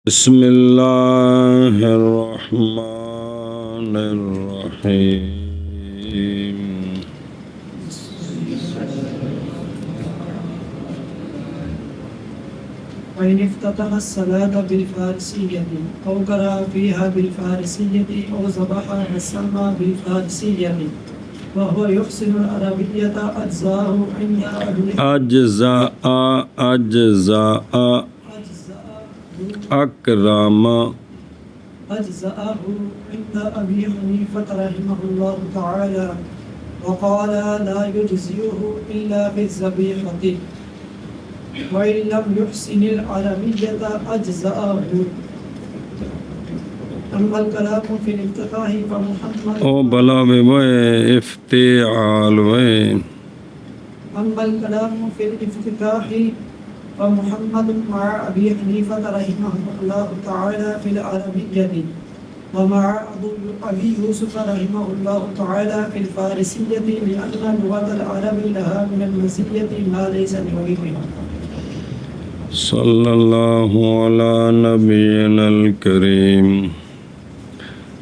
بسم اللہ الرحمن الرحیم وإن افتتح الصلاة بالفارسية أو قرأ فيها بالفارسية أو ذبحها وسمى بالفارسية وهو يحسن العربية أجزاءه عند أجزاءه عند أبي حنيفة رحمه الله تعالى وقال لا يجزئه إلا بالذبيحة وإن لم يحسن العربية أجزاءه. أما الكلام في الافتتاح فمحمد أما الكلام في الافتتاح فمحمد مع أبي حنيفة رحمه الله تعالى في العربية ومع أبي يوسف رحمه الله تعالى في الفارسية لأن لغة العرب لها من المزية ما ليس لغيرها. صلی اللہ علی نبینا الکریم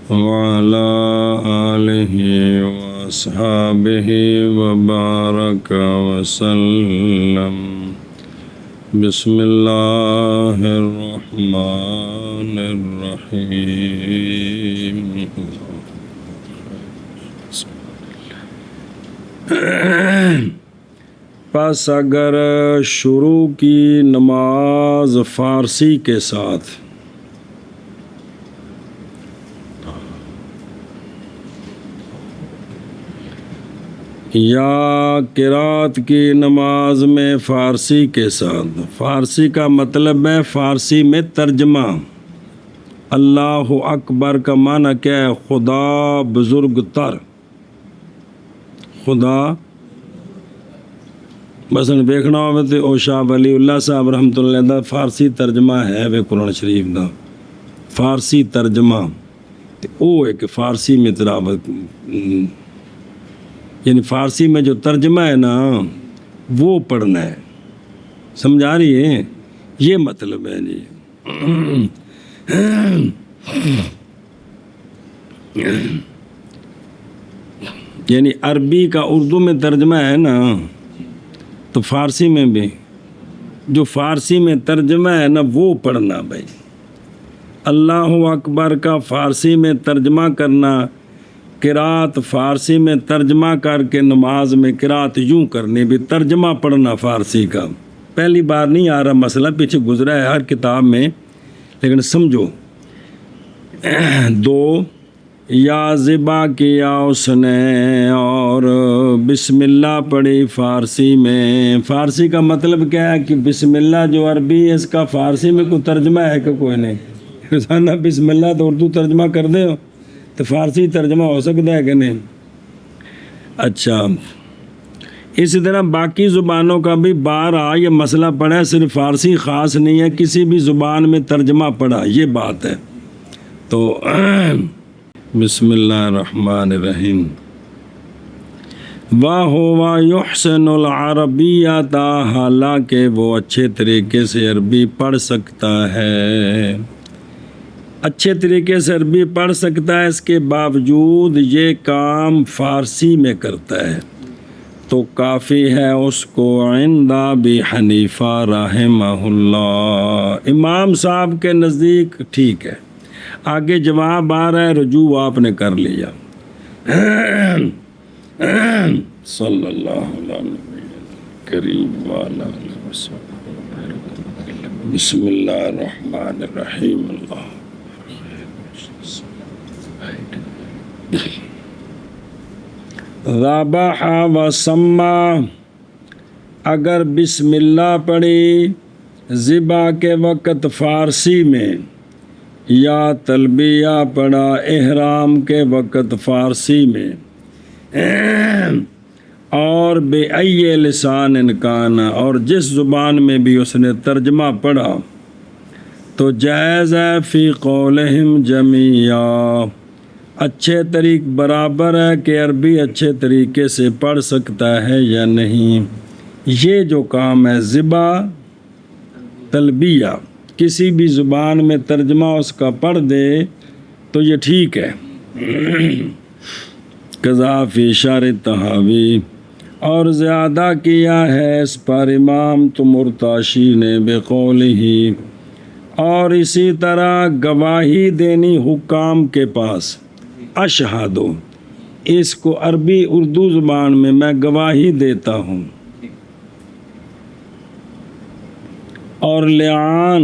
وعلی آلہ واصحابہ وبارک وسلم. بسم اللہ الرحمن الرحیم. پس اگر شروع کی نماز فارسی کے ساتھ یا قرات کی نماز میں فارسی کے ساتھ، فارسی کا مطلب ہے فارسی میں ترجمہ. اللہ اکبر کا معنی کیا ہے؟ خدا بزرگ تر. خدا مثلا دیکھنا ہوگا تو او شاہ ولی اللہ صاحب رحمۃ اللہ علیہ فارسی ترجمہ ہے وہ قرآن شریف دا فارسی ترجمہ او ہے کہ فارسی میں تلاوت یعنی فارسی میں جو ترجمہ ہے نا وہ پڑھنا ہے. سمجھا رہی ہے؟ یہ مطلب ہے جی. یعنی عربی کا اردو میں ترجمہ ہے نا تو فارسی میں بھی جو فارسی میں ترجمہ ہے نا وہ پڑھنا بھائی. اللہ اکبر کا فارسی میں ترجمہ کرنا، قرات فارسی میں ترجمہ کر کے نماز میں قرات یوں کرنی، بھی ترجمہ پڑھنا فارسی کا. پہلی بار نہیں آ رہا مسئلہ، پیچھے گزرا ہے ہر کتاب میں، لیکن سمجھو. دو یا ذبح کیا اس نے اور بسم اللہ پڑھی فارسی میں. فارسی کا مطلب کیا ہے کہ بسم اللہ جو عربی ہے اس کا فارسی میں کوئی ترجمہ ہے کہ کوئی نہیں؟ روزانہ بسم اللہ تو اردو ترجمہ کر دے ہو تو فارسی ترجمہ ہو سکتا ہے کہ نہیں؟ اچھا، اسی طرح باقی زبانوں کا بھی بار یہ مسئلہ پڑھا ہے، صرف فارسی خاص نہیں ہے، کسی بھی زبان میں ترجمہ پڑھا، یہ بات ہے. تو بسم اللہ الرحمن الرحیم. وَهُوَ يُحْسِنُ الْعَرَبِيَّةَ، حالانکہ وہ اچھے طریقے سے عربی پڑھ سکتا ہے. اچھے طریقے سے عربی پڑھ سکتا ہے، اس کے باوجود یہ کام فارسی میں کرتا ہے تو کافی ہے اس کو عند ابی حنیفہ رحمہ اللہ. امام صاحب کے نزدیک ٹھیک ہے. آگے جواب آ رہا ہے، رجوع آپ نے کر لیا. صلی اللہ علیہ کریم وعلی آلہ وسلم. بسم اللہ الرحمن الرحیم. اللہ ذبح و سما، اگر بسم اللہ پڑھی ذبح کے وقت فارسی میں یا تلبیہ پڑھا احرام کے وقت فارسی میں اور بے ای لسان کان، اور جس زبان میں بھی اس نے ترجمہ پڑھا تو جائز ہے فی قولہم جمیعا، اچھے طریق برابر ہے کہ عربی اچھے طریقے سے پڑھ سکتا ہے یا نہیں. یہ جو کام ہے ذبح تلبیہ کسی بھی زبان میں ترجمہ اس کا پڑھ دے تو یہ ٹھیک ہے۔ قذافی شار تہاوی، اور زیادہ کیا ہے اس پر امام مرتاشی نے بقولہ، اور اسی طرح گواہی دینی حکام کے پاس، اشہدو، اس کو عربی اردو زبان میں گواہی دیتا ہوں، اور لعان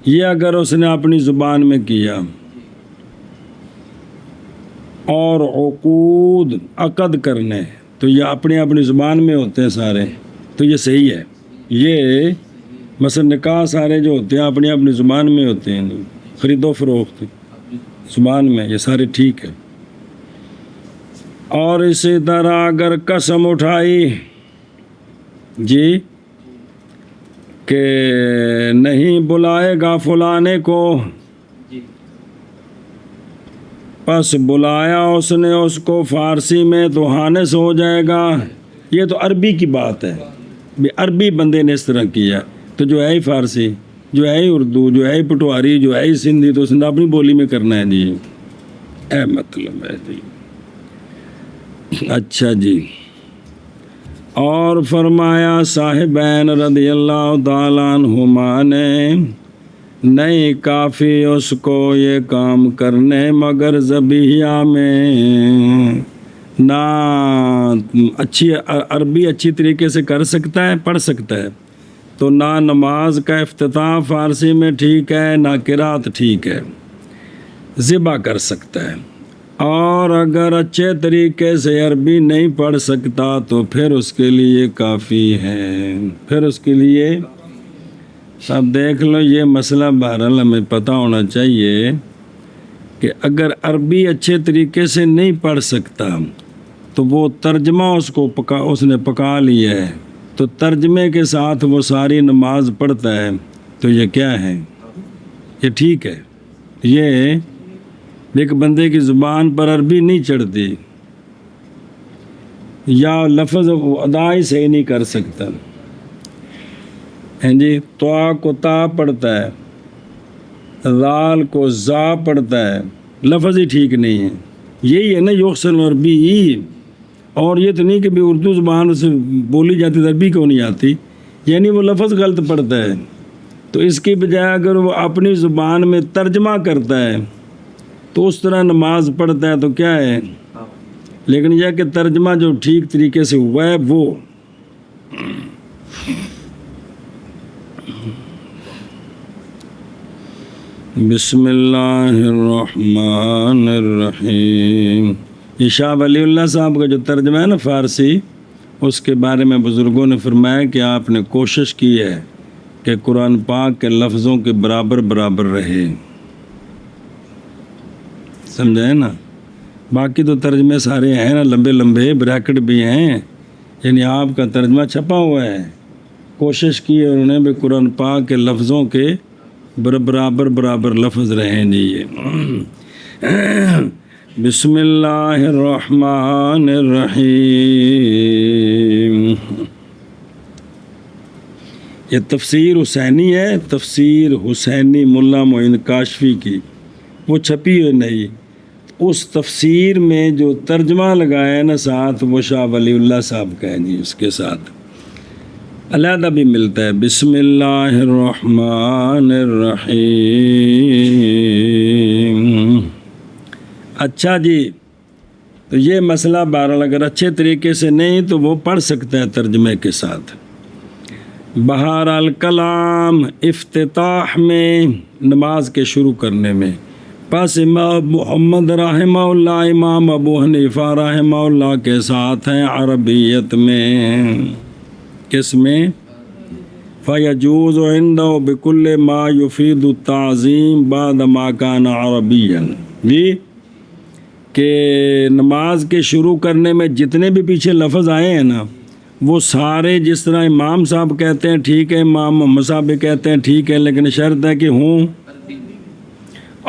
یہ اگر اس نے اپنی زبان میں کیا، اور عقود عقد کرنے تو یہ اپنی زبان میں ہوتے ہیں سارے، تو یہ صحیح ہے۔ یہ مثلا نکاح سارے جو ہوتے ہیں اپنی زبان میں ہوتے ہیں، خرید و فروخت زبان میں، یہ سارے ٹھیک ہے۔ اور اسی طرح اگر قسم اٹھائی جی کہ نہیں بلائے گا فلانے کو، پس بلایا اس نے اس کو فارسی میں تو ہانس ہو جائے گا۔ یہ تو عربی کی بات ہے، عربی بندے نے اس طرح کیا، تو جو ہے ہی فارسی، جو ہے ہی اردو، جو ہے ہی پٹواری، جو ہے ہی سندھی، تو اس نے اپنی بولی میں کرنا ہے جی، اے مطلب ہے جی۔ اچھا جی، اور فرمایا صاحبین رضی اللہ تعالیٰ عنہما نے، نہیں کافی اس کو یہ کام کرنے مگر ذبیحہ میں نہ اچھی عربی اچھی طریقے سے کر سکتا ہے، پڑھ سکتا ہے، تو نہ نماز کا افتتاح فارسی میں ٹھیک ہے، نہ قرات ٹھیک ہے، ذبح کر سکتا ہے، اور اگر اچھے طریقے سے عربی نہیں پڑھ سکتا تو پھر اس کے لیے کافی ہے، پھر اس کے لیے اب دیکھ لو یہ مسئلہ بہرحال ہمیں پتہ ہونا چاہیے کہ اگر عربی اچھے طریقے سے نہیں پڑھ سکتا تو وہ ترجمہ اس نے پکا لیا ہے، تو ترجمے کے ساتھ وہ ساری نماز پڑھتا ہے، تو یہ کیا ہے؟ یہ ٹھیک ہے۔ یہ ایک بندے کی زبان پر عربی نہیں چڑھتی یا لفظ ادا ہی صحیح نہیں کر سکتا، ہیں جی، طا کو تا پڑھتا ہے، ذال کو زا پڑھتا ہے، لفظ ہی ٹھیک نہیں ہے۔ یہی ہے نا یحسن عربی، اور یہ تو نہیں کہ بھی اردو زبان سے بولی جاتی ہے عربی کیوں نہیں آتی، یعنی وہ لفظ غلط پڑھتا ہے، تو اس کی بجائے اگر وہ اپنی زبان میں ترجمہ کرتا ہے تو اس طرح نماز پڑھتا ہے تو کیا ہے، لیکن یہ کہ ترجمہ جو ٹھیک طریقے سے ہوا ہے وہ بسم اللہ الرحمن الرحیم۔ یہ شاہ ولی اللہ صاحب کا جو ترجمہ ہے نا فارسی، اس کے بارے میں بزرگوں نے فرمایا کہ آپ نے کوشش کی ہے کہ قرآن پاک کے لفظوں کے برابر برابر رہے، سمجھے نا؟ باقی تو ترجمے سارے ہیں نا، لمبے لمبے بریکٹ بھی ہیں، یعنی آپ کا ترجمہ چھپا ہوا ہے، کوشش کی ہے انہوں نے بھی قرآن پاک کے لفظوں کے برابر برابر لفظ رہیں جی۔ یہ بسم اللہ الرحمن الرحیم، یہ تفسیر حسینی ہے، تفسیر حسینی ملا معین کاشفی کی، وہ چھپی ہوئی نہیں، اس تفسیر میں جو ترجمہ لگایا ہے نا ساتھ، وہ شاہ ولی اللہ صاحب کا ہے جی، اس کے ساتھ علیحدہ بھی ملتا ہے۔ بسم اللہ الرحمن الرحیم۔ اچھا جی، تو یہ مسئلہ بہرحال اگر اچھے طریقے سے نہیں تو وہ پڑھ سکتا ہے ترجمے کے ساتھ۔ بہرحال کلام افتتاح میں، نماز کے شروع کرنے میں، پس امام محمد رحمہ اللہ، امام ابو حنیفہ رحمہ اللہ کے ساتھ ہیں عربیت میں، کس میں؟ فَيَجُوزُ عِنْدَهُ بِكُلِّ مَا يُفِيدُ التَّعْظِيمَ بَعْدَ مَا كَانَ عَرَبِيًّا، جی کہ نماز کے شروع کرنے میں جتنے بھی پیچھے لفظ آئے ہیں نا، وہ سارے جس طرح امام صاحب کہتے ہیں ٹھیک ہے، امام محمد صاحب بھی کہتے ہیں ٹھیک ہے، لیکن شرط ہے کہ ہوں،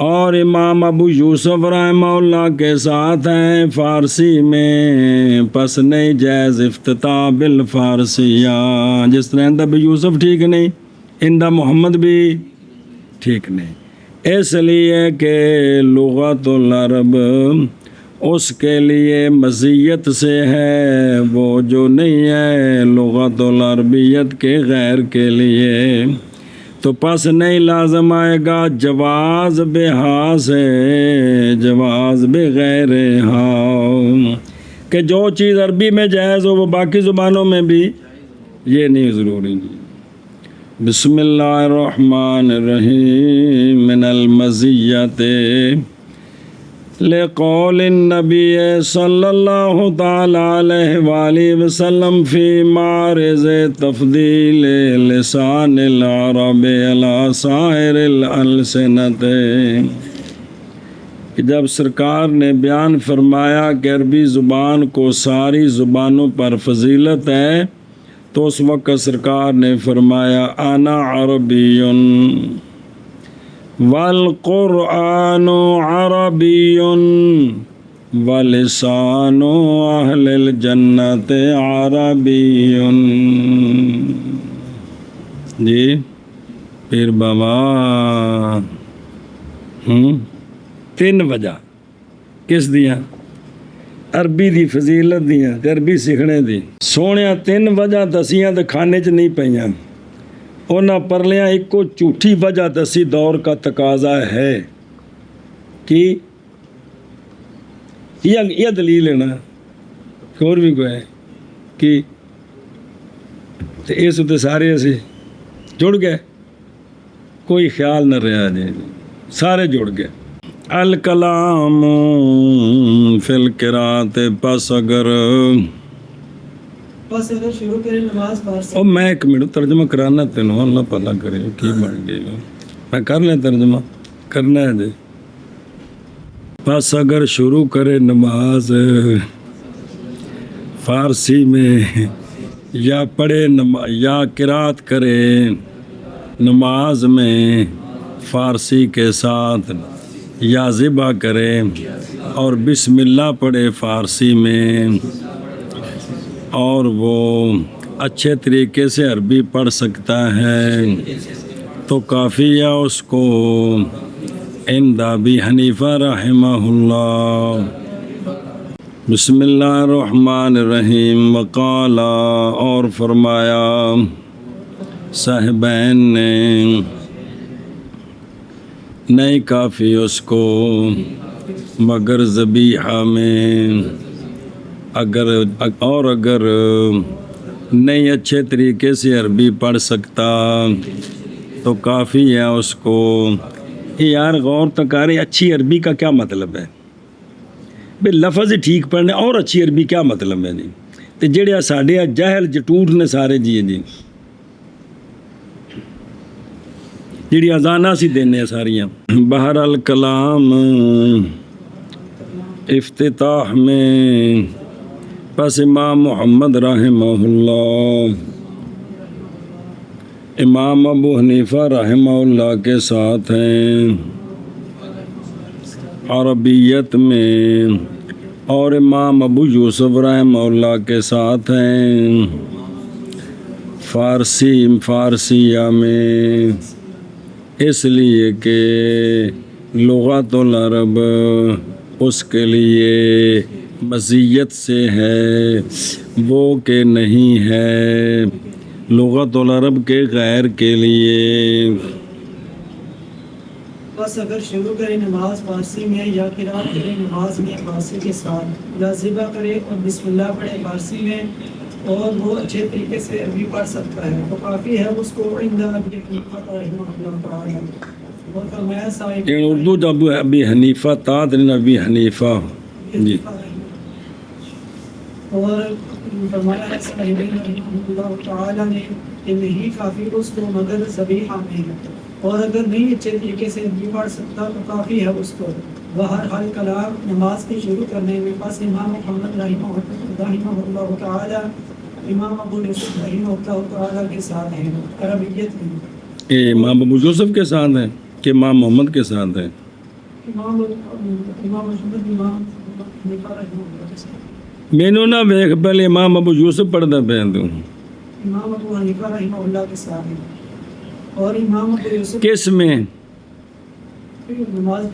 اور امام ابو یوسف رحمہ اللہ کے ساتھ ہیں فارسی میں، پس نہیں جائز افتتاح بالفارسیہ، جس طرح ابو یوسف ٹھیک نہیں، اندہ محمد بھی ٹھیک نہیں، اس لیے کہ لغت العرب اس کے لیے مزیت سے ہے وہ جو نہیں ہے لغت العربیت کے غیر کے لیے، تو پس نہیں لازم آئے گا جواز بے ہاں سے جواز بغیر ہاں، کہ جو چیز عربی میں جائز ہو وہ باقی زبانوں میں بھی، یہ نہیں ضروری۔ بسم اللہ الرحمن الرحیم، من المزیت لقول النبی صلی اللہ تعالی علیہ وآلہ وسلم فی معرض تفضیل لسان العرب علی سائر الالسنۃ، کہ جب سرکار نے بیان فرمایا کہ عربی زبان کو ساری زبانوں پر فضیلت ہے، تو اس وقت سرکار نے فرمایا انا عربی والقرآن عربی ولسان اہل الجنت عربی۔ جی پیر بابا، تین وجہ کس دیاں؟ عربی دی فضیلت دیاں تے عربی سیکھنے دی سونیاں تین وجہ دسیاں تے کھانے چ نہیں پیاں، انہاں پرلیاں ایک کو جھوٹھی وجہ دسی دور کا تقاضا ہے کہ یہ دلیل ہے نا، اور بھی کوئی ہے کہ اس تے سارے اسی جڑ گئے، کوئی خیال نہ رہا جی، سارے جڑ گئے۔ الکلام فی القرات، پس اگر شروع کریں نماز فارسی۔ او میں ایک منٹ ترجمہ کرانا تینوں، اللہ پتہ کرے کی بن گئی، میں کر لیں ترجمہ کرنا ہے جی۔ پس اگر شروع کرے نماز فارسی میں یا پڑھے یا قرات کرے نماز میں فارسی کے ساتھ، یا ذبح کرے اور بسم اللہ پڑھے فارسی میں، اور وہ اچھے طریقے سے عربی پڑھ سکتا ہے تو کافی ہے اس کو عند ابی حنیفہ رحمہ اللہ۔ بسم اللہ الرحمن الرحیم، وقال، اور فرمایا صاحبین نے، نہیں کافی اس کو مگر ذبیحہ میں، اگر نہیں اچھے طریقے سے عربی پڑھ سکتا تو کافی ہے اس کو۔ یار غور تکارے، اچھی عربی کا کیا مطلب ہے بھئی؟ لفظ ہی ٹھیک پڑھنے اور اچھی عربی کیا مطلب ہے جی؟ تو جڑے ساڈے جاہل جٹوٹ نے سارے جی جڑی اذانہ سی دینے ساریاں۔ بہر الکلام افتتاح میں، پس امام محمد رحمہ اللہ، امام ابو حنیفہ رحمہ اللہ کے ساتھ ہیں عربیت میں، اور امام ابو یوسف رحمہ اللہ کے ساتھ ہیں فارسیہ میں، اس لیے کہ لغت العرب اس کے لیے مزیت سے ہے وہ کہ نہیں ہے لغت العرب کے غیر کے لیے۔ بس اگر شروع کرے نماز فارسی میں یا قرات کرے نماز میں فارسی کے ساتھ، یا ذبح کرے اور بسم اللہ پڑھے فارسی میں، اور وہ اچھے طریقے سے عربی پڑھ سکتا ہے تو کافی ہے اس کو عند ابی حنیفہ رحمہ اللہ تعالی۔ اور فرمایا صاحب اردو جب ابی حنیفہ تاد ابی حنیفہ جی، اور فرمایا صاحب رحمہ اللہ تعالی نے کہ نہیں کافی اس کو مگر ذبیحہ میں، اور اگر نہیں اچھے طریقے سے عربی پڑھ سکتا تو کافی ہے اس کو بہرحال کلام نماز کی شروع کرنے میں۔ پس امام محمد رحمہ اللہ تعالی امام ابو یوسف رحمہ اللہ تعالی کے ساتھ ہیں عربیت میں۔ امام ابو یوسف کے ساتھ ہیں کہ امام محمد کے ساتھ ہیں؟ امام محمد امام حنیفہ رحمہ اللہ کے ساتھ۔ مینوں نہ ویکھ پہلے امام ابو یوسف پڑھدا پیا تو امام ابو حنیفہ رحمہ اللہ کے ساتھ ہیں۔ اور امام ابو یوسف کس میں نماز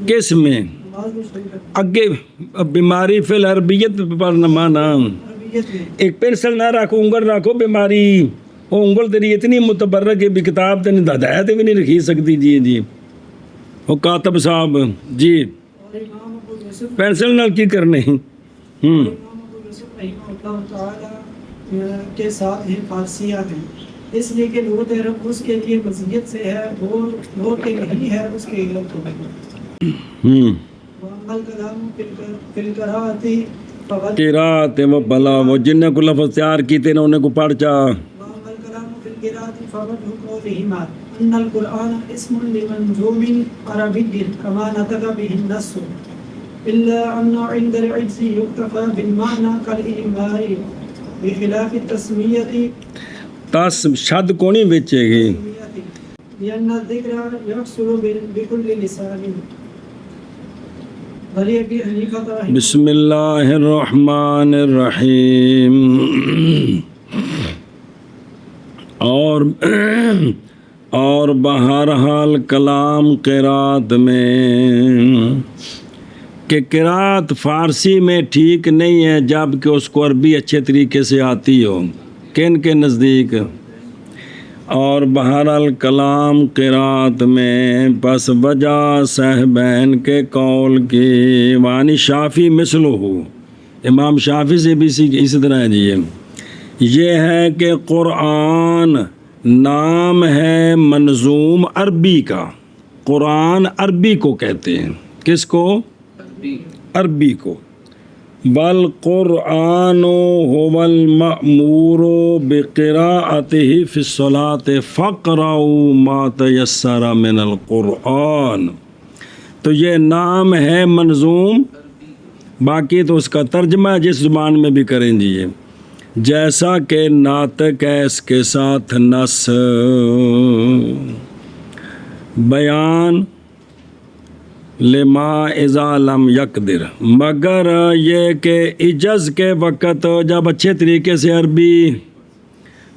کس میں نماز میں شریک ہے اگے بیماری فی العربیت پر نمانا عربیت میں ایک پینسل نہ رکھو انگل رکھو بیماری وہ انگل تیری اتنی متبرک ہے بھی کتاب تین ہدایت بھی نہیں رکھی سکتی جی وہ کاتب صاحب جی اور امام ابو یوسف پینسل نال کی کرنے امام ابو یوسف رحمہ اللہ تعالی کے ساتھ ہیں فارسیات ہیں اس لیے کہ لغت عرب اس کے لیے مزیت سے ہے وہ کہ نہیں ہے اس کے علم کو وَأَمَّا الْكَلَامُ فِي الْقِرَاءَةِ فَقَدْ قرات و بلا وہ جن کو لفظ تیار کیتے نے انہیں کو پڑھ چا وَأَمَّا الْكَلَامُ فِي الْقِرَاءَةِ فَوَجْهُ قَوْلِهِمَا أَنَّ الْقُرْآنَ اسْمٌ لِمَنْظُومٍ عَرَبِيٍّ كَمَا نَطَقَ بِهِ النَّصُّ إِلَّا أَنَّ عِنْدَ الْعِجْزِ يُكْتَفَى بِالْمَعْنَى كَالْإِمَاءِ بِخِلَافِ التَّسْمِيَةِ تس شد کونی بیچے گی لأن الذكر يحصل بكل لسان ولی ابی حنیفہ رحمہ بسم اللہ الرحمن الرحیم اور بہرحال کلام قرات میں کہ قرات فارسی میں ٹھیک نہیں ہے جب کہ اس کو عربی اچھے طریقے سے آتی ہو کن کے نزدیک اور بہرحال کلام قرات میں پس وجہ صاحبین کے قول کی وانی شافی مثل ہو امام شافی سے بھی اسی طرح ہے جی یہ ہے کہ قرآن نام ہے منظوم عربی کا قرآن عربی کو کہتے ہیں کس کو عربی کو والقرآن هو المأمور بقراءته في الصلاة فاقرؤوا ما تيسر من القرآن تو یہ نام ہے منظوم باقی تو اس کا ترجمہ جس زبان میں بھی کریں جی جیسا کہ ناطق ہے اس کے ساتھ نص بیان لما اذا لم یقدر مگر یہ کہ عجز کے وقت جب اچھے طریقے سے عربی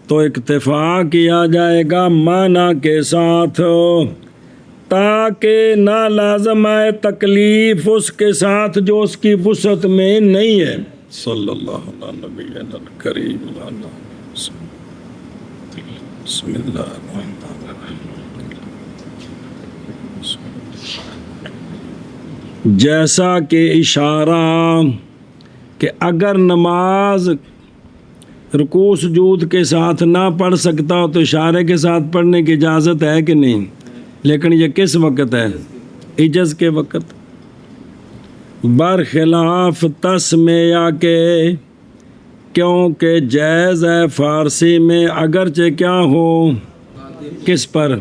تو اکتفا کیا جائے گا معنی کے ساتھ تاکہ نہ لازم آئے تکلیف اس کے ساتھ جو اس کی وسعت میں نہیں ہے صلی اللہ علیہ نبی الکریم بسم اللہ الرحمن جیسا کہ اشارہ کہ اگر نماز رکوع سجود کے ساتھ نہ پڑھ سکتا ہو تو اشارے کے ساتھ پڑھنے کی اجازت ہے کہ نہیں لیکن یہ کس وقت ہے عجز کے وقت برخلاف تسمیہ کے کیونکہ جائز ہے فارسی میں اگرچہ کیا ہو کس پر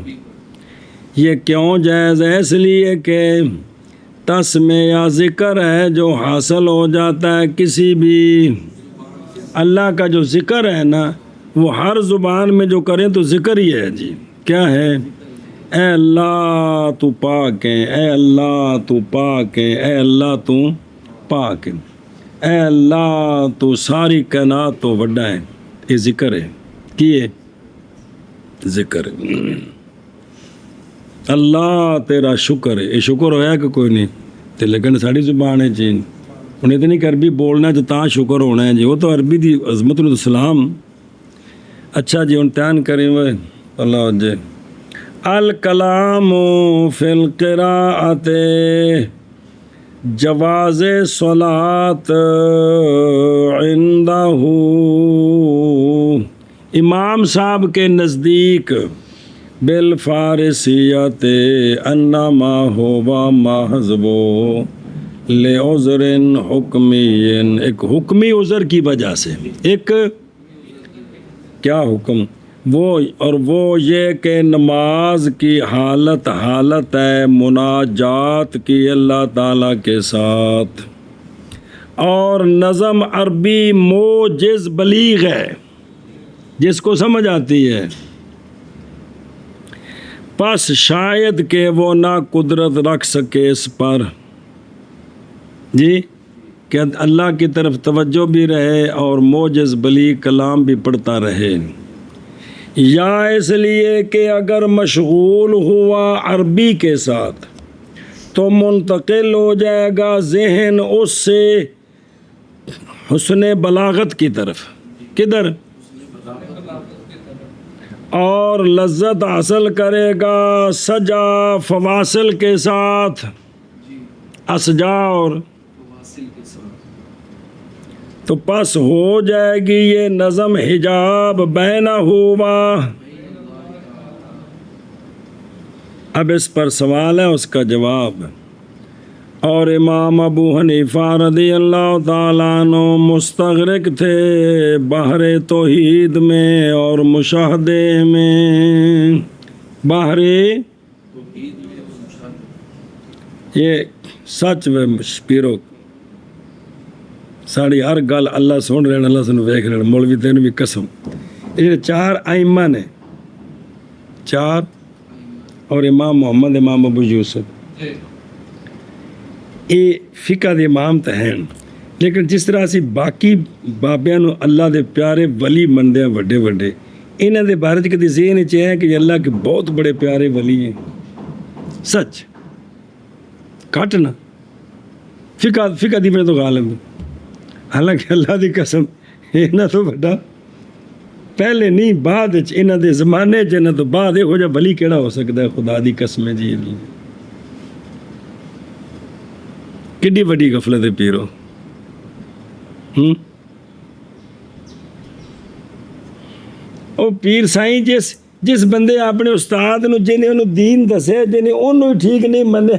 یہ کیوں جائز ہے اس لیے کہ تسمیہ ذکر ہے جو حاصل ہو جاتا ہے کسی بھی اللہ کا جو ذکر ہے نا وہ ہر زبان میں جو کریں تو ذکر ہی ہے جی کیا ہے اے اللہ تو پاک ہے اے اللہ تو پاک ہے اے اللہ تو پاک ہے اے اللہ تو ساری کائنات تو وڈا ہے یہ ذکر ہے کیے ذکر اللہ تیرا شکر ہے یہ شکر ہویا کہ کوئی نہیں تو لیکن ساری زبان ہے جی انہیں تو نہیں کہ عربی بولنا ہے تو تاں شکر ہونا ہے جی وہ تو عربی دی عظمت السلام اچھا جی امتحان کریں وہ اللہ جی الکلام فی القراءۃ جواز صلاۃ عندہ امام صاحب کے نزدیک بالفارسیت انما ہوا محضبو لعذر حکمی ایک حکمی عذر کی وجہ سے ایک کیا حکم وہ یہ کہ نماز کی حالت ہے مناجات کی اللہ تعالیٰ کے ساتھ اور نظم عربی موجز بلیغ ہے جس کو سمجھ آتی ہے پس شاید کہ وہ نہ قدرت رکھ سکے اس پر جی کہ اللہ کی طرف توجہ بھی رہے اور موجز بلیغ کلام بھی پڑھتا رہے یا اس لیے کہ اگر مشغول ہوا عربی کے ساتھ تو منتقل ہو جائے گا ذہن اس سے حسن بلاغت کی طرف. کدھر؟ اور لذت حاصل کرے گا سجا فواصل کے ساتھ، اسجا اور تو پس ہو جائے گی یہ نظم حجاب بینہما. اب اس پر سوال ہے، اس کا جواب. اور امام ابو حنیفہ رضی اللہ تعالیٰ عنہ مستغرق تھے بحر توحید میں اور مشاہدے میں. بحر یہ سچ میں پیرو ساری ہر گل اللہ سن رہے ہیں، اللہ سن ویکھ رہے ہیں. مولوی تین بھی قسم، یہ چار ائمہ نے، چار اور امام محمد، امام ابو یوسف، یہ فقہ دے امام تو ہیں، لیکن جس طرح اسی باقی بابیاں نو اللہ دے پیارے ولی مندے ہیں وڈے وڈے، انہاں دے بارے چ کدی ذہن وچ ہے کہ اللہ کے بہت بڑے پیارے ولی ہیں. سچ کٹ نا فقہ دی میں تو غالب، حالانکہ اللہ دی قسم انہاں تو بڑا پہلے نہیں بعد وچ، انہاں دے زمانے چ انہاں تو بعد یہو جہا ولی کیڑا ہو سکتا ہے؟ خدا دی قسم جی کڈی وڈی غفلت ہے پیرو. او پیر سائیں جس بندے اپنے استاد نو جنہیں انہوں دین دسے، جنہیں انہوں ٹھیک نہیں منیا،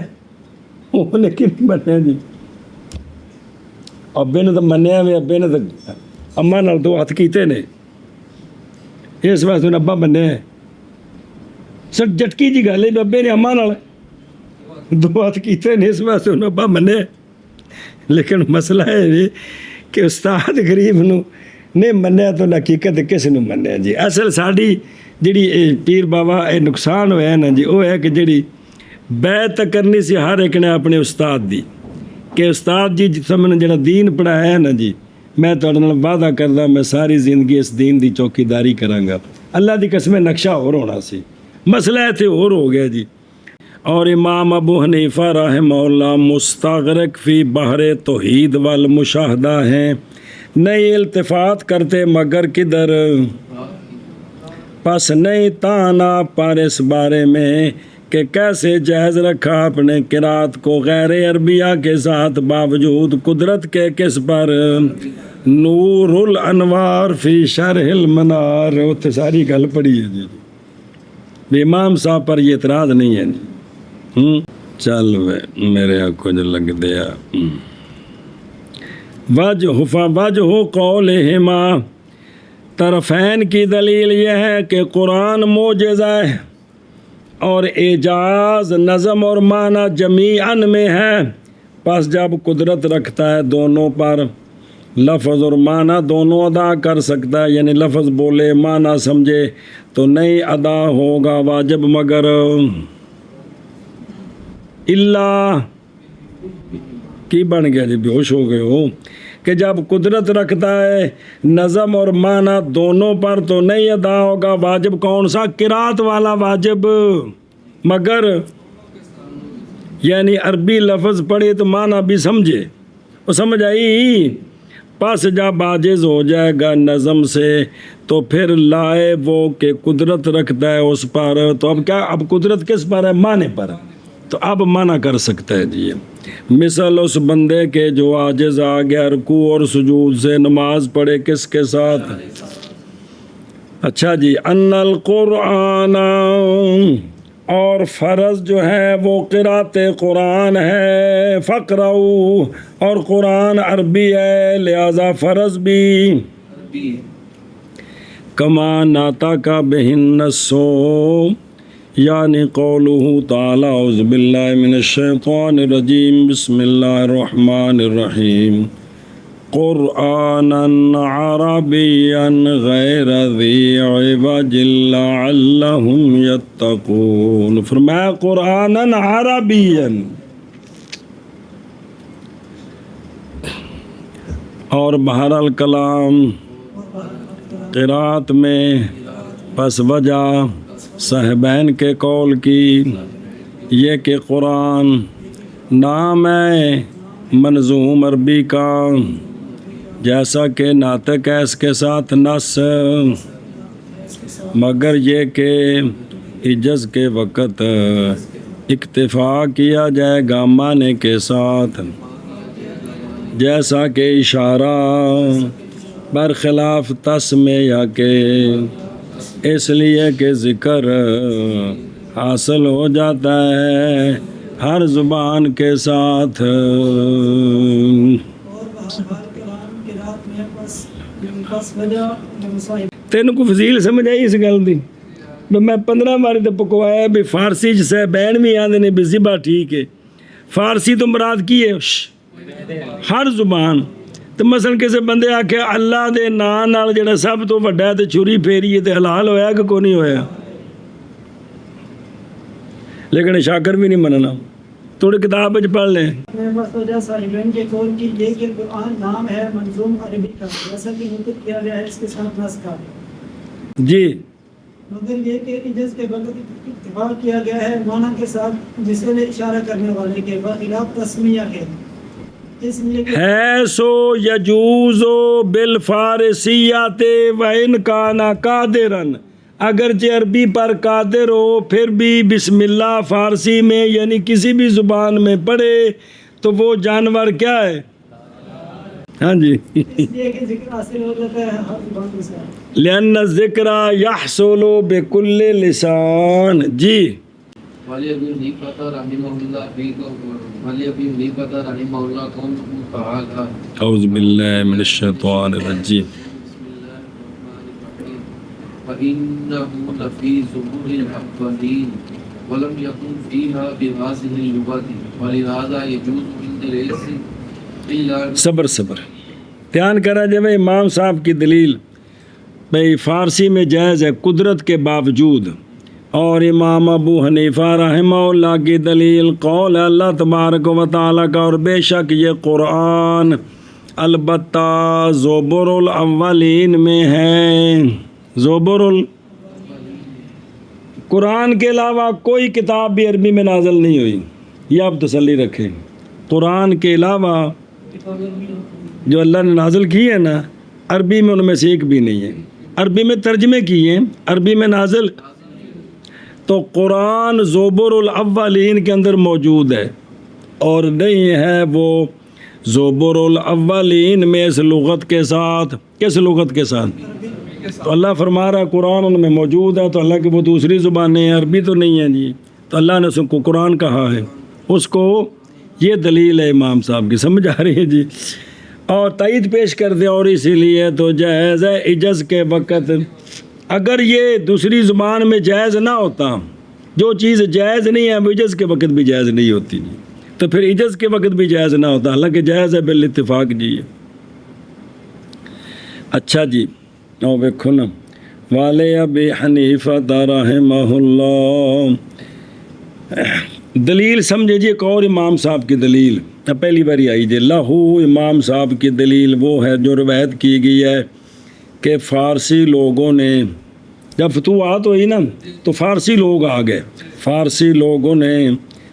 انہیں کی نہیں منیا جی. ابے نے تو منیا وے، ابے نے تو اماں نال دو ہاتھ کیتے نے، اس واسطے انہیں ابا منیا ہے. سر جٹکی جی گل ہے، ابے نے اماں نال دو ہاتھ کیتے نے، اس واسطے انہیں ابا منیا. لیکن مسئلہ ہے کہ استاد غریب نو نہیں منیا تو حقیقت کس نو منیا جی. اصل ساڈی جڑی پیر بابا اے نقصان ہویا نا جی، وہ ہے کہ جڑی بیعت کرنی سی ہر ایک نے اپنے استاد دی، کہ استاد جی سمجھ جڑا دین پڑھایا ہے نا جی، میں تہاڈے نال وعدہ کردا میں ساری زندگی اس دین دی چوکیداری کراں گا. اللہ دی قسم نقشہ اور ہونا سی، مسئلہ ایتھے اور ہو گیا جی. اور امام ابو حنیفہ رحمہ اللہ مستغرق فی بحر توحید والمشاہدہ ہیں، نہیں التفات کرتے مگر کدھر، پس نہیں تانا پر اس بارے میں کہ کیسے جائز رکھا اپنے قرات کو غیر عربیہ کے ساتھ باوجود قدرت کے کس پر. نور الانوار فی شرح المنار، اتنے ساری گل پڑھی ہے جی. امام صاحب پر یہ اعتراض نہیں ہے جی. چل میرے آنکھوں جو لگ دیا. وجہ قولہما، طرفین کی دلیل یہ ہے کہ قرآن معجزہ ہے اور اعجاز نظم اور معنی جمیعاً میں ہے. پس جب قدرت رکھتا ہے دونوں پر، لفظ اور معنی دونوں ادا کر سکتا ہے، یعنی لفظ بولے معنی سمجھے تو نہیں ادا ہوگا واجب مگر اللہ کی بن گیا جی، بے ہوش ہو گئے ہو، کہ جب قدرت رکھتا ہے نظم اور معنی دونوں پر تو نہیں ادا ہوگا واجب. کون سا؟ قرات والا واجب، مگر یعنی عربی لفظ پڑھے تو معنی بھی سمجھے. وہ سمجھ آئی؟ پس جب عاجز ہو جائے گا نظم سے تو پھر لائے وہ کہ قدرت رکھتا ہے اس پر، تو اب کیا، اب قدرت کس پر ہے؟ معنی پر، تو اب منع کر سکتا ہے جی. مثال اس بندے کے جو عاجز آ گیا رکوع اور سجود سے، نماز پڑھے کس کے ساتھ؟ اچھا جی. ان القرآن، اور فرض جو ہے وہ قرات قرآن ہے، فقرؤ، اور قرآن عربی ہے لہذا فرض بھی. کما ناطق بہ النص، یعنی قولہ تعالی اعوذ باللہ من الشیطان الرجیم بسم اللہ الرحمن الرحیم قرآنا عربیا غیر ذی عوج لعلہم یتقون. فرمایا قرآنا عربیا، اور بہر الکلام قرات میں پس وجہ صاحبین کے قول کی یہ کہ قرآن نام ہے منظوم عربی کا، جیسا کہ ناطق ہے اس کے ساتھ نص، مگر یہ کہ عجز کے وقت اکتفا کیا جائے گا معنی کے ساتھ، جیسا کہ اشارہ برخلاف تسمیہ کے، اس لیے کہ ذکر حاصل ہو جاتا ہے ہر زبان کے ساتھ۔ تین کو فضیل سمجھ آئی اس گل دی؟ میں 15 باری تو پکوایا بھی فارسی جسے بین بھی آدھے نے بھی ذبح ٹھیک ہے، فارسی تو مراد کی ہے ہر زبان۔ تو مثلا کسی بندے آکھے اللہ دے نام نال جڑا سب تو وڈا ہے تے چھری پھیری ہے تے حلال ہویا کہ کوئی نہیں ہویا؟ لیکن شاکر بھی نہیں مننا، تھوڑی کتاب وچ پڑھ لیں۔ بس وجہ صاحبین کے قول کی یہ کہ قرآن نام ہے منظوم عربی کا، جیسا کہ نقل کیا گیا ہے اس کے ساتھ نص کا، جی مگر یہ کہ عجز کے وقت اتفاق کیا گیا ہے معنی کے ساتھ جسے نے اشارہ کرنے والے کے برخلاف تسمیہ کے، اس لیے کہ ہے سو یجوز بالفارسیات و ان کان قادرن، اگرچہ عربی پر قادر ہو پھر بھی بسم اللہ فارسی میں یعنی کسی بھی زبان میں پڑھے تو وہ جانور کیا ہے؟ ہاں جی، اس لیے کہ ذکر حاصل ہو جاتا ہے ہر زبان کے ساتھ۔ لأن الذکر یحصل بکل لسان۔ جی ولی ابی حنیفہ رحمہ اللہ قوله تعالی اعوذ باللہ من الشیطان الرجیم۔ فإنه لفی زبور الاولین ولم یکن فیہا بهذه اللغة ولہذا یجوز عند العلم۔ صبر دھیان کرا جب امام صاحب کی دلیل بھئی فارسی میں جائز ہے قدرت کے باوجود، اور امام ابو حنیفہ رحمہ اللہ کی دلیل قول اللہ تبارک و تعالیٰ کا، اور بے شک یہ قرآن البتہ زبور الاولین میں ہے۔ زبور قرآن کے علاوہ کوئی کتاب بھی عربی میں نازل نہیں ہوئی، یہ آپ تسلی رکھیں۔ قرآن کے علاوہ جو اللہ نے نازل کی ہے نا، عربی میں ان میں سے ایک بھی نہیں ہے۔ عربی میں ترجمے کیے، عربی میں نازل، تو قرآن زبور الاولین کے اندر موجود ہے، اور نہیں ہے وہ زبور الاولین میں اس لغت کے ساتھ۔ کس لغت کے ساتھ؟ تو اللہ فرما رہا ہے قرآن ان میں موجود ہے، تو اللہ کی وہ دوسری زبانیں ہیں، عربی تو نہیں ہے جی، تو اللہ نے اس کو قرآن کہا ہے، اس کو یہ دلیل ہے امام صاحب کی، سمجھ آ رہی ہے جی؟ اور تائید پیش کر دیں، اور اسی لیے تو جائز ہے عجز کے وقت۔ اگر یہ دوسری زبان میں جائز نہ ہوتا، جو چیز جائز نہیں ہے وہ عجز کے وقت بھی جائز نہیں ہوتی جی، تو پھر عجز کے وقت بھی جائز نہ ہوتا، حالانکہ جائز ہے بالاتفاق جی۔ اچھا جی، او دیکھو نا، والے ابی حنیفہ رحمہ اللہ، دلیل سمجھے جی، ایک اور امام صاحب کی دلیل پہلی باری آئی جی، لہو امام صاحب کی دلیل وہ ہے جو روایت کی گئی ہے کہ فارسی لوگوں نے جب فتوحات ہوئی نا تو فارسی لوگ آ گئے، فارسی لوگوں نے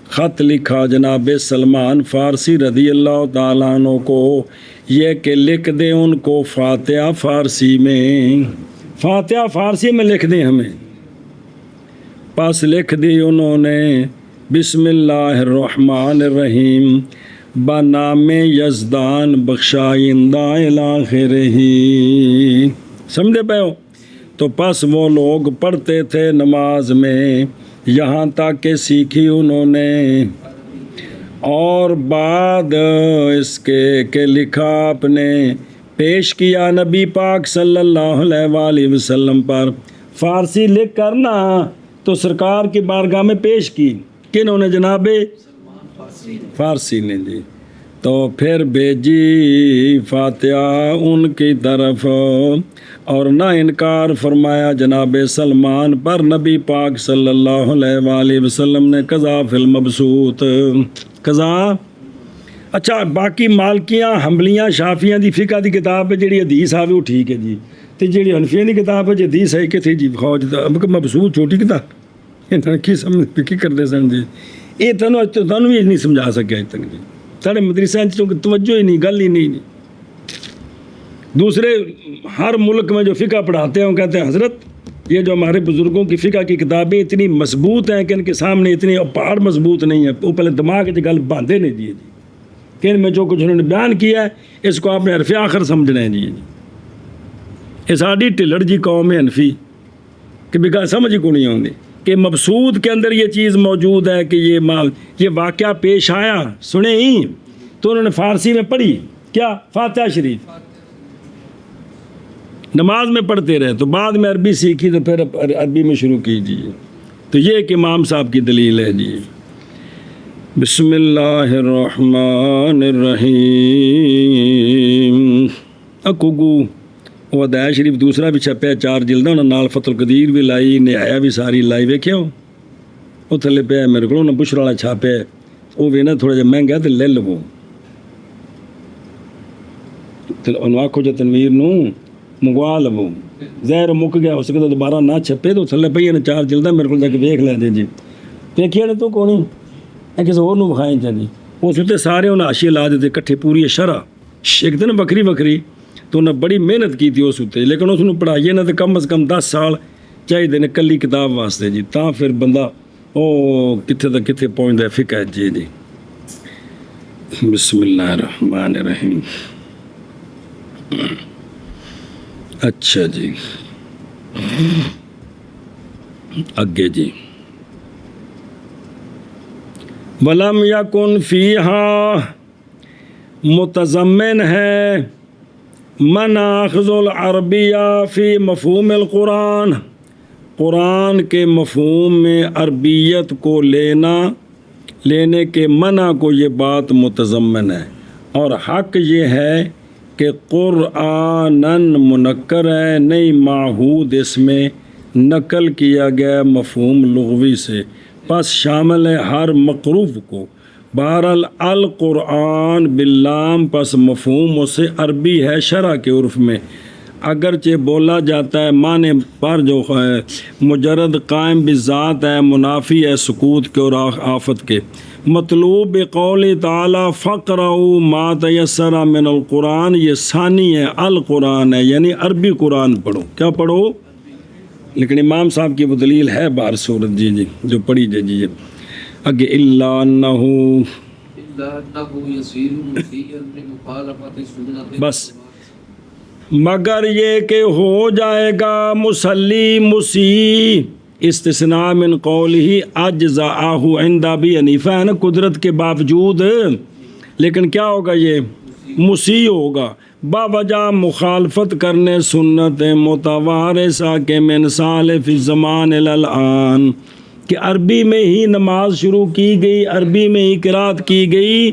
خط لکھا جناب سلمان فارسی رضی اللہ تعالیٰ عنہ کو، یہ کہ لکھ دیں ان کو فاتحہ فارسی میں، فاتحہ فارسی میں لکھ دیں ہمیں۔ پس لکھ دی انہوں نے بسم اللہ الرحمن الرحیم بنام یزدان بخشائندہ الآخرہ، سمجھے پہ ہو؟ تو پس وہ لوگ پڑھتے تھے نماز میں یہاں تک کہ سیکھی انہوں نے، اور بعد اس کے کہ لکھا اپنے پیش کیا نبی پاک صلی اللہ علیہ وآلہ وسلم پر، فارسی لکھ کر نا تو سرکار کی بارگاہ میں پیش کی، کنہوں نے جناب فارسی نے جی، تو پھر بھیجی فاتحہ ان کی طرف، اور نہ انکار فرمایا جناب سلمان پر نبی پاک صلی اللہ علیہ وآلہ وسلم نے قضا فی المبسوط، قضا۔ اچھا باقی مالکیاں حنبلیاں شافیاں دی فقہ دی کتاب ہے جڑی حدیث آوے وہ ٹھیک ہے جی، تو جی حنفیہ کی کتاب ہے جی حدیث ہے کتنے جی فوج مبسوط چھوٹی کتاب یہ کی سمجھ کی کرتے سن جی یہ تمہیں بھی نہیں سمجھا سکیا اج تک جی سارے مدرسے چونکہ توجہ ہی نہیں گل ہی نہیں دوسرے ہر ملک میں جو فقہ پڑھاتے ہیں وہ کہتے ہیں حضرت یہ جو ہمارے بزرگوں کی فقہ کی کتابیں اتنی مضبوط ہیں کہ ان کے سامنے اتنی پہاڑ مضبوط نہیں ہے وہ پہلے دماغ کی گل باندھے نہیں دیے جی کہ ان میں جو کچھ انہوں نے بیان کیا ہے اس کو آپ نے حرف آخر سمجھنا ہے جی یہ ساری ٹلڑ جی قوم ہے حنفی کہ بگا سمجھ ہی کو نہیں آؤں کہ مبسوط کے اندر یہ چیز موجود ہے کہ یہ واقعہ پیش آیا سنے ہی تو انہوں نے فارسی میں پڑھی کیا فاتحہ شریف نماز میں پڑھتے رہے تو بعد میں عربی سیکھی تو پھر عربی میں شروع کیجیے تو یہ ایک امام صاحب کی دلیل ہے جی بسم اللہ الرحمن الرحیم اکوگو وہ دیا شریف دوسرا بھی چھپیا 4 جلداں انہوں نال فتح القدیر بھی لائی نہایا بھی ساری لائی ویکھیا وہ تھلے پیا میرے کو بشر والا چھاپیا وہ بھی نا تھوڑا جا مہنگا تو لے لو انہوں آکھو جا تنویر نو منگوا لو زہر مک گیا ہو سکتا دوبارہ نہ چھپے تو تھلے پہ 4 جلداں میرے کو جا کے ویکھ لے جی ویکھیا نے تو کونی کسی اور نو بخائیں چاہیے اس اتنے سارے انہیں حاشیے لا دیتے کٹھے پوری شرح ایک دن بکری بکری تو انہیں بڑی محنت کی تھی اس اتنے لیکن اس پڑھائیے نہ تو کم از کم 10 سال چاہیے نے کلی کتاب واسطے جی تا پھر بندہ او کتنے تک کتنے پہنچتا ہے فقہ جی جی بسم اللہ الرحمن الرحیم اچھا جی اگے جی ولم یکن فیہا متضمن ہے من اخذ العربیہ فی مفہوم القرآن قرآن کے مفہوم میں عربیت کو لینے کے منع کو یہ بات متضمن ہے اور حق یہ ہے کہ قرآناً منکر ہے نہیں معہود اس میں نقل کیا گیا مفہوم لغوی سے پس شامل ہے ہر مقروف کو بہرحال القرآن باللام پس مفہوم اسے عربی ہے شرع کے عرف میں اگرچہ بولا جاتا ہے معنی پر جو ہے مجرد قائم بذات ہے منافی ہے سکوت کے اور آفت کے مطلوب بقول تعالی فقرؤ ما تیسر من القرآن یہ ثانی ہے القرآن ہے یعنی عربی قرآن پڑھو کیا پڑھو لیکن امام صاحب کی وہ دلیل ہے بار صورت جی جی جو پڑھی جی جی اگے الا انہو بس مگر یہ کہ ہو جائے گا مسلی مسیح استثناء من قولہ اجزاءہ عند ابی حنیفہ ہے نا قدرت کے باوجود لیکن کیا ہوگا یہ مسیح ہوگا باوجہ مخالفت کرنے سنت متوارثہ کے من سالف الزمان الان کہ عربی میں ہی نماز شروع کی گئی عربی میں ہی قرات کی گئی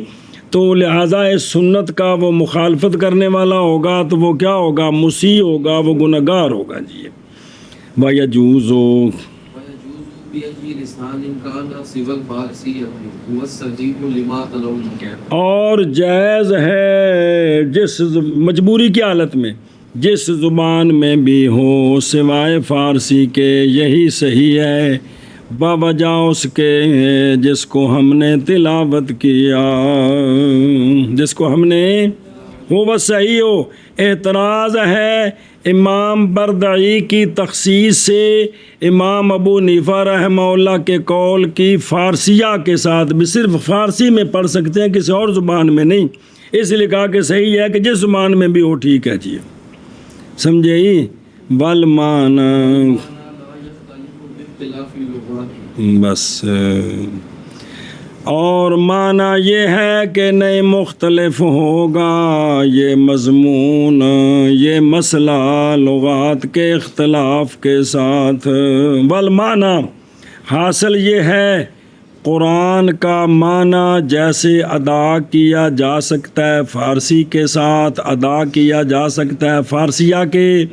تو لہٰذا اس سنت کا وہ مخالفت کرنے والا ہوگا تو وہ کیا ہوگا مسیح ہوگا وہ گنہگار ہوگا جی وَيَجُوزُ اور جائز ہے جس مجبوری کی حالت میں جس زبان میں بھی ہو سوائے فارسی کے یہی صحیح ہے باوجہ اس کے جس کو ہم نے تلاوت کیا جس کو ہم نے وہ صحیح ہو اعتراض ہے امام بردعی کی تخصیص سے امام ابو حنیفہ رحمہ اللہ کے قول کی فارسیہ کے ساتھ بھی صرف فارسی میں پڑھ سکتے ہیں کسی اور زبان میں نہیں اس لیے کہا کہ صحیح ہے کہ جس زبان میں بھی ہو ٹھیک ہے جی سمجھے ہی والمعنی بس اور معنی یہ ہے کہ نئے مختلف ہوگا یہ مضمون یہ مسئلہ لغات کے اختلاف کے ساتھ والمعنی حاصل یہ ہے قرآن کا معنی جیسے ادا کیا جا سکتا ہے فارسی کے ساتھ ادا کیا جا سکتا ہے فارسیہ کے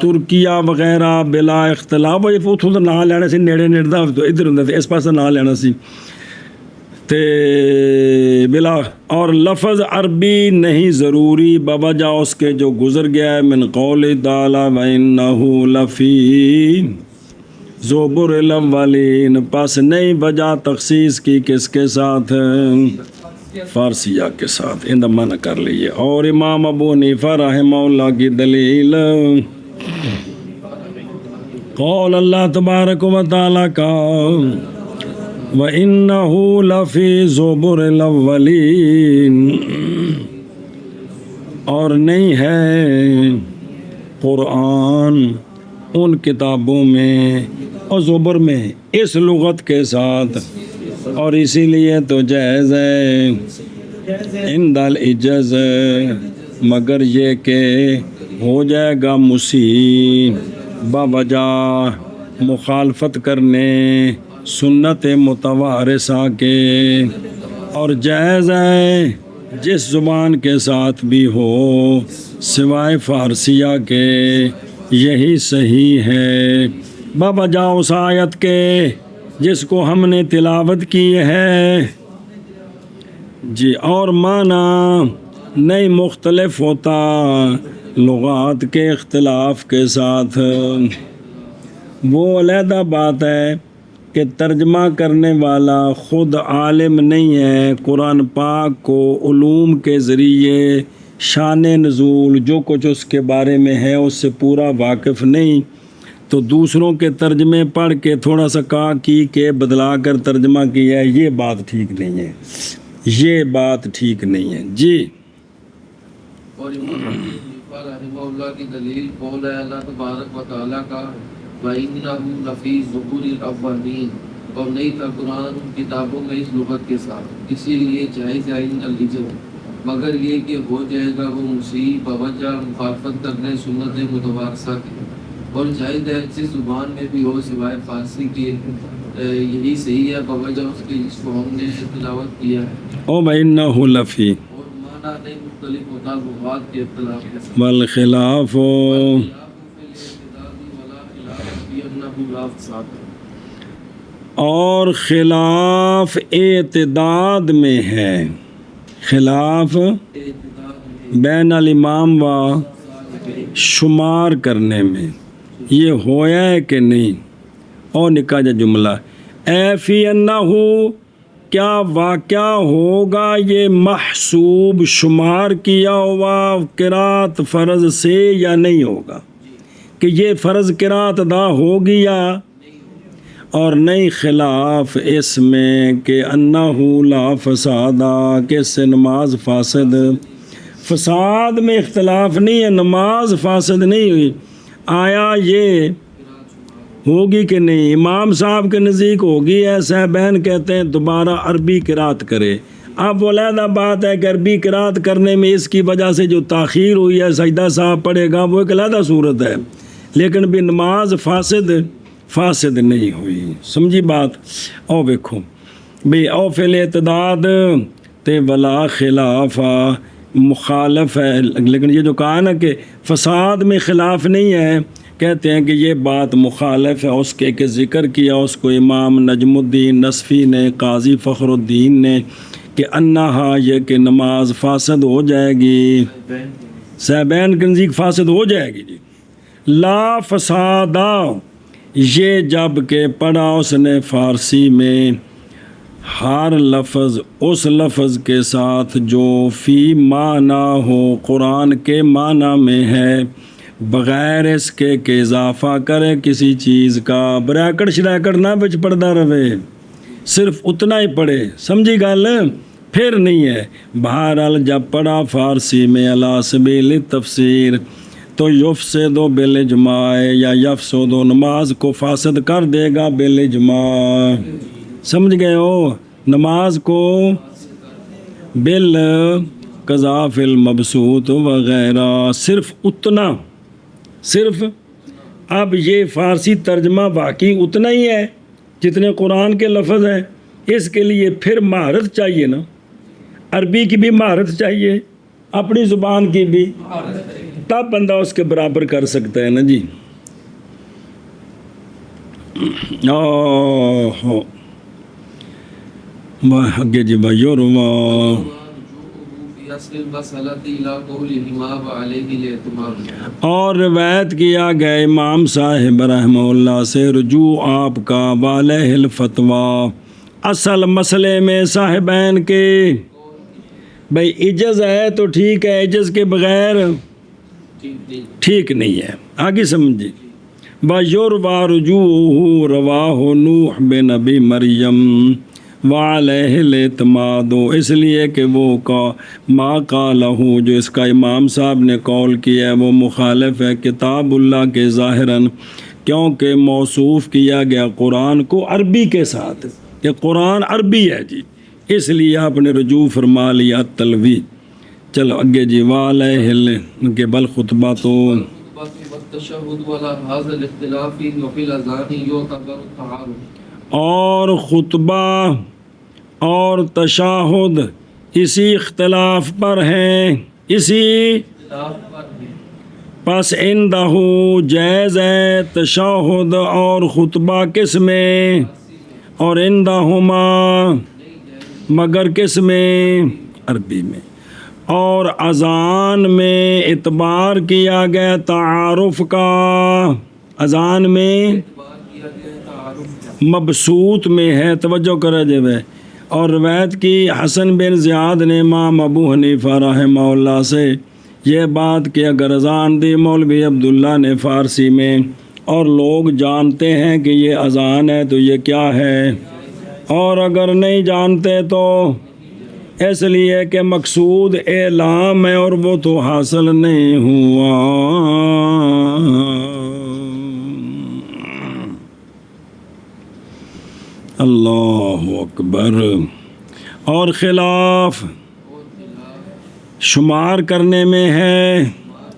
ترکیہ وغیرہ بلا اختلاف وہ نہ لینا سی نیڑے نیڑے ادھر ہوں اس پاس نہ لینا سی تے بلا اور لفظ عربی نہیں ضروری بوجہ اس کے جو گزر گیا ہے من قول تعالی وَإِنَّهُ لَفِي زُبُرِ الْأَوَّلِينَ پس نہیں وجہ تخصیص کی کس کے ساتھ فارسیہ کے ساتھ اندہ منع کر لیے. اور امام ابو حنیفہ رحمہ اللہ کی دلیل قول اللہ تبارک و تعالی کا وَإِنَّهُ لَفِي زُبُرِ الْأَوَّلِينَ اور نہیں ہے قرآن ان کتابوں میں اور زبر میں اس لغت کے ساتھ اور اسی لیے تو جائز ہے عند العجز مگر یہ کہ ہو جائے گا مسیح باوجہ مخالفت کرنے سنت متوارثہ کے. اور جائز ہے جس زبان کے ساتھ بھی ہو سوائے فارسیہ کے یہی صحیح ہے باوجہ اس آیت کے جس کو ہم نے تلاوت کی ہے. جی اور معنی نہیں مختلف ہوتا لغات کے اختلاف کے ساتھ. وہ علیحدہ بات ہے کہ ترجمہ کرنے والا خود عالم نہیں ہے قرآن پاک کو علوم کے ذریعے شان نزول جو کچھ اس کے بارے میں ہے اس سے پورا واقف نہیں تو دوسروں کے ترجمے پڑھ کے تھوڑا سا کا کی کے بدلا کر ترجمہ کیا ہے یہ بات ٹھیک نہیں ہے یہ بات ٹھیک نہیں ہے. جی اور امام ابو حنیفہ رحمہ اللہ کی دلیل قول ہے اللہ تبارک و تعالیٰ کا وَإِنَّهُ لَفِي زُبُرِ الْأَوَّلِينَ اور نہیں تھا قرآن ان کتابوں میں اس لغت کے ساتھ اسی لیے جائز ہے عند العجز مگر یہ کہ ہو جائے گا وہ مسیح بوجہ مخالفت کرنے سنت متوارثہ کی. اور جائز ہے جس زبان میں بھی ہو سوائے فارسی کی یہی صحیح ہے بوجہ اس کے جس کو ہم نے تلاوت کیا ہے. او وَإِنَّهُ لَفِي اور معنی نہیں مختلف ہوتا لغات کے اختلاف کے ساتھ والخلاف اور خلاف اعتداد میں ہے خلاف بین الامام و شمار کرنے میں یہ ہویا ہے کہ نہیں. اور نکاح جا جملہ اے فی انہو کیا واقعہ ہوگا یہ محسوب شمار کیا ہوا قرات فرض سے یا نہیں ہوگا کہ یہ فرض قرات ادا ہوگی یا اور نہیں خلاف اس میں کہ انہو لا فسادہ کہ اس سے نماز فساد میں اختلاف نہیں ہے نماز فاسد نہیں ہوئی. آیا یہ ہوگی کہ نہیں امام صاحب کے نزدیک ہوگی ہے صاحبین کہتے ہیں دوبارہ عربی قرات کرے. اب وہ علیحدہ بات ہے کہ عربی قرات کرنے میں اس کی وجہ سے جو تاخیر ہوئی ہے سجدہ صاحب پڑھے گا وہ ایک علیحدہ صورت ہے لیکن بھی نماز فاسد نہیں ہوئی. سمجھی بات. او دیکھو بھئی او فی الاعتداد تے ولا خلاف مخالف ہے لیکن یہ جو کہا نا کہ فساد میں خلاف نہیں ہے کہتے ہیں کہ یہ بات مخالف ہے اس کے کہ ذکر کیا اس کو امام نجم الدین نصفی نے قاضی فخر الدین نے کہ انہا یہ کہ نماز فاسد ہو جائے گی صاحبین کے نزدیک فاسد ہو جائے گی. جی لا فسادہ یہ جب کہ پڑھا اس نے فارسی میں ہر لفظ اس لفظ کے ساتھ جو فی معنی ہو قرآن کے معنی میں ہے بغیر اس کے کہ اضافہ کرے کسی چیز کا بریکٹ شریکٹ نہ بچ پڑھتا رہے صرف اتنا ہی پڑھے. سمجھی گل پھر نہیں ہے. بہرحال جب پڑھا فارسی میں علی سبیل تفسیر تو یفسدو بالاجماع یا یفسدو نماز کو فاسد کر دے گا بالاجماع. سمجھ گئے ہو نماز کو بالقضاء فی المبسوط وغیرہ صرف اتنا صرف. اب یہ فارسی ترجمہ باقی اتنا ہی ہے جتنے قرآن کے لفظ ہیں اس کے لیے پھر مہارت چاہیے نا عربی کی بھی مہارت چاہیے اپنی زبان کی بھی تب بندہ اس کے برابر کر سکتا ہے نا. جی آگے جی وَيُرْوَى في أصل المسألة إلى قولهما وعليه الاعتماد. اور روایت کیا گیا امام صاحب رحمہ اللہ سے رجوع آپ کا والہ الفتویٰ اصل مسئلے میں صاحبین کے بھئی عجز ہے تو ٹھیک ہے، عجز کے بغیر ٹھیک نہیں ہے. آگے سمجھے وَيُرْوَى رُجُوعُهُ رواہ نوح بن ابی مریم وعلیہ الاعتماد، اس لیے کہ وہ ما قالہ جو اس کا امام صاحب نے قول کیا ہے وہ مخالف ہے کتاب اللہ کے ظاہراً، کیونکہ موصوف کیا گیا قرآن کو عربی کے ساتھ کہ قرآن عربی ہے جی، اس لیے آپ نے رجوع فرما لیا تلوی. چلو اگے جی وعلیہ کے بل خطبہ تو والتشهد ولا هذا الاختلاف وفي الأذان يعتبر التعارض. اور خطبہ اور تشہد اسی اختلاف پر ہیں، اسی پس عندہ جائز ہے تشہد اور خطبہ کس میں، اور عندہما مگر کس میں، عربی میں. اور اذان میں اعتبار کیا گیا تعارف کا، اذان میں مبسوط میں ہے، توجہ کرے جب ہے. اور روایت کی حسن بن زیاد نے امام ابو حنیفہ رحمہ اللہ سے یہ بات کہ اگر اذان دی مولوی عبداللہ نے فارسی میں اور لوگ جانتے ہیں کہ یہ اذان ہے تو یہ کیا ہے، اور اگر نہیں جانتے تو اس لیے کہ مقصود اعلام ہے اور وہ تو حاصل نہیں ہوا. اللہ اکبر. اور خلاف شمار کرنے میں ہے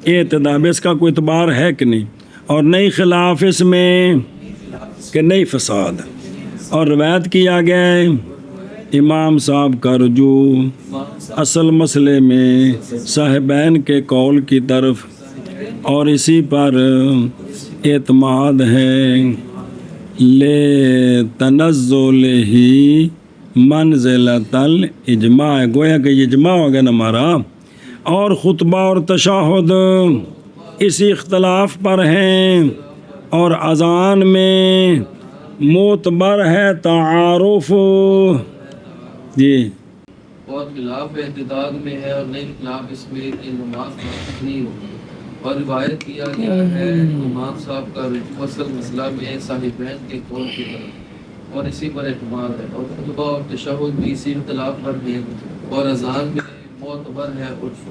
اعتداد، اس کا کوئی اعتبار ہے کہ نہیں، اور نہیں خلاف اس میں کہ نہیں فساد. اور روایت کیا گیا ہے امام صاحب کا رجوع اصل مسئلے میں صاحبین کے قول کی طرف اور اسی پر اعتماد ہے لے تنزلہ منزلۃ الاجماع، گویا کہ یہ اجماع ہو گیا نا ہمارا. اور خطبہ اور تشہد اسی اختلاف پر ہیں، اور اذان میں معتبر ہے تعارف جی. اور خلاف اعتداد میں ہے اور نہیں خلاف اس میں کہ نماز نہیں ہوگی. اور روایت کیا گیا ہے امام صاحب کا رجوع اصل مسئلہ میں صاحبین کے قول کی طرف اور اسی پر اعتماد ہے. اور خطبہ اور تشہد بھی اسی اختلاف پر ہیں، اور اذان میں معتبر ہے عرف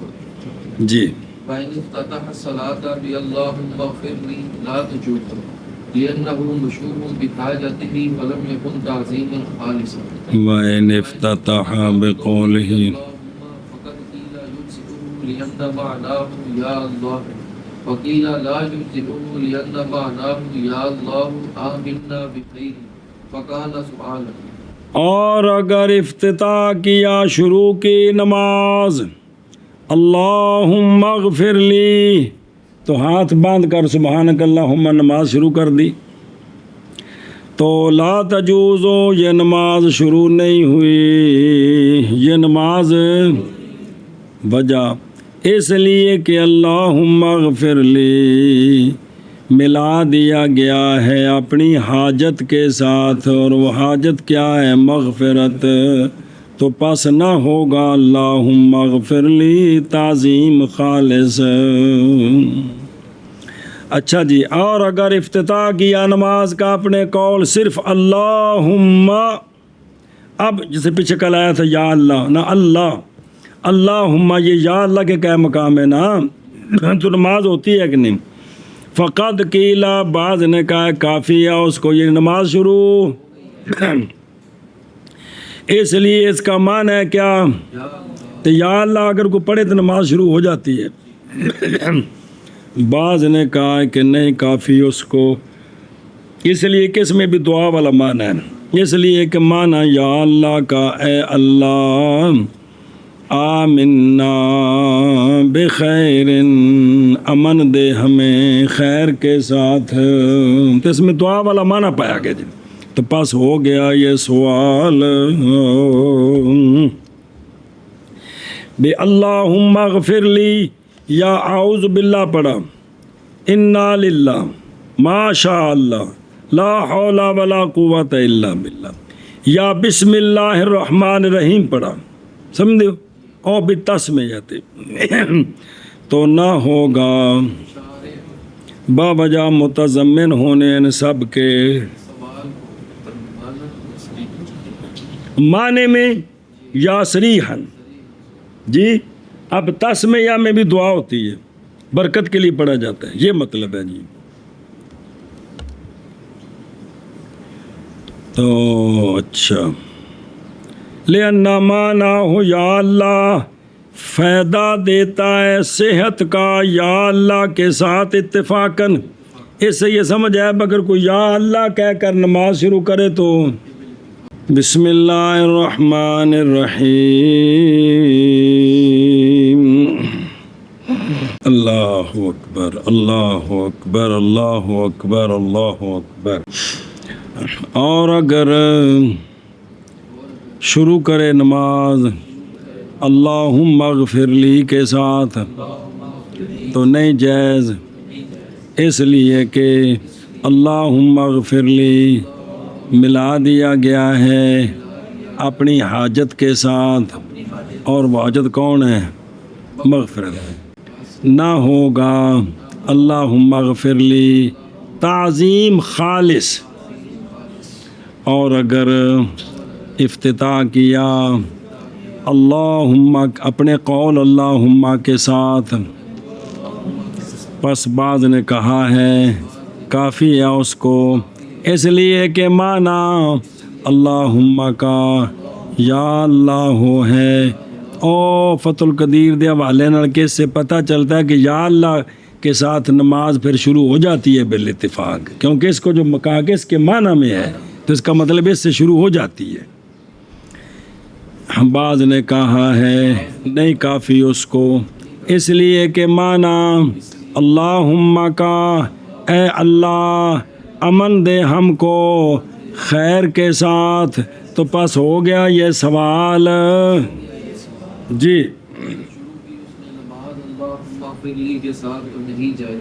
جی. فَإِنِ افتتح الصلاة بِاللَّهُمَّ اغْفِرْ لِي لَا تُجُوزُ لِأَنَّهُ مَشْهُورٌ بِحَاجَتِهِ وَلَمْ يَكُنْ تَعْظِيمًا خَالِصًا. وَإِنِ افتتح بقوله فقد قيل يجزئه لأن معناه يا الله وقيل لا يجزئه لأن معناه يا الله آمنا بخير فكان سؤالا. اور اگر افتتاح کیا شروع کی نماز اللہم اغفر لی تو ہاتھ باندھ کر سبحانک اللہم نماز شروع کر دی تو لا تجوزو یہ نماز شروع نہیں ہوئی. یہ نماز وجہ اس لیے کہ اللہم اغفر لی ملا دیا گیا ہے اپنی حاجت کے ساتھ، اور وہ حاجت کیا ہے مغفرت، تو پس نہ ہوگا اللہم اغفر لی تعظیم خالص. اچھا جی. اور اگر افتتاح کیا نماز کا اپنے قول صرف اللہم، اب جسے پیچھے کل آیا تھا یا اللہ، نہ اللہ اللہم، یہ یا اللہ کے کیا مقام ہے نا، تو نماز ہوتی ہے کہ نہیں. فقد قیلا بعض نے کہا کافی ہے اس کو یہ نماز شروع، اس لیے اس کا معنی ہے کیا تو یا اللہ اگر کوئی پڑھے تو نماز شروع ہو جاتی ہے. بعض نے کہا کہ نہیں کافی اس کو، اس لیے کہ اس میں بھی دعا والا معنی ہے، اس لیے کہ معنی یا اللہ کا اے اللہ آمنا بخیر، امن دے ہمیں خیر کے ساتھ، تو اس میں دعا والا معنی پایا گیا جی. تو پس ہو گیا یہ سوال بے اللہم اغفر لی یا اعوذ باللہ پڑھا انا للہ ما شاء اللہ لا حول ولا قوت الا باللہ یا بسم اللہ الرحمن الرحیم پڑھا سمجھو اور بتسمیت تو نہ ہوگا باوجہ متضمن ہونے ان سب کے معنی میں یا صریحاً جی اب تسمیہ میں بھی دعا ہوتی ہے برکت کے لیے پڑھا جاتا ہے یہ مطلب ہے جی تو اچھا لِأَنَّ مَانَا ہو یا اللہ فائدہ دیتا ہے صحت کا یا اللہ کے ساتھ اتفاقاً اس سے یہ سمجھ آئے اگر کوئی یا اللہ کہہ کر نماز شروع کرے تو بسم اللہ الرحمن الرحیم اللہ اکبر اللہ اکبر اللہ اکبر اللہ اکبر اور اگر شروع کرے نماز اللہم اغفر لی کے ساتھ تو نہیں جائز اس لیے کہ اللہم اغفر لی ملا دیا گیا ہے اپنی حاجت کے ساتھ اور وہ حاجت کون ہے مغفرت نہ ہوگا اللہم اغفر لی تعظیم خالص اور اگر افتتاح کیا اللہم اپنے قول اللہم کے ساتھ پس بعض نے کہا ہے کافی ہے اس کو اس لیے کہ معنی اللہم کا یا اللہ ہے او فتح القدیر دے حوالے نال کے سے پتہ چلتا ہے کہ یا اللہ کے ساتھ نماز پھر شروع ہو جاتی ہے بالاتفاق کیونکہ اس کو جو کہا کہ اس کے معنی میں ہے تو اس کا مطلب اس سے شروع ہو جاتی ہے بعض نے کہا ہے نہیں کافی اس کو اس لیے کہ معنی اللہم کا اے اللہ امن دے ہم کو خیر کے ساتھ تو پس ہو گیا یہ سوال جی نماز اللہم اغفر لی کے ساتھ تو نہیں جائے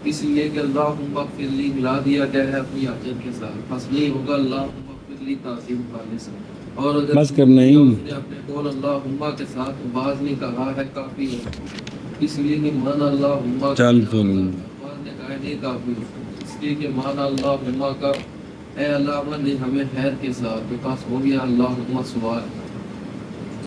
اس لیے کہ اللہم اغفر لی ملا دیا گیا ہے اپنی حاجت کے ساتھ پس نہیں ہوگا اللہم اغفر لی تعظیم خالص اور اگر بس کر نہیں اس نے اپنے قول اللہم کے ساتھ بعض نے کہا ہے کافی ہے اس لیے کہ معنی اللہم چل تو بعض نے کہا نہیں کافی اس لیے کہ معنی اللہم کا اے اللہ نے ہمیں خیر کے ساتھ پاس ہو گیا اللہم سوال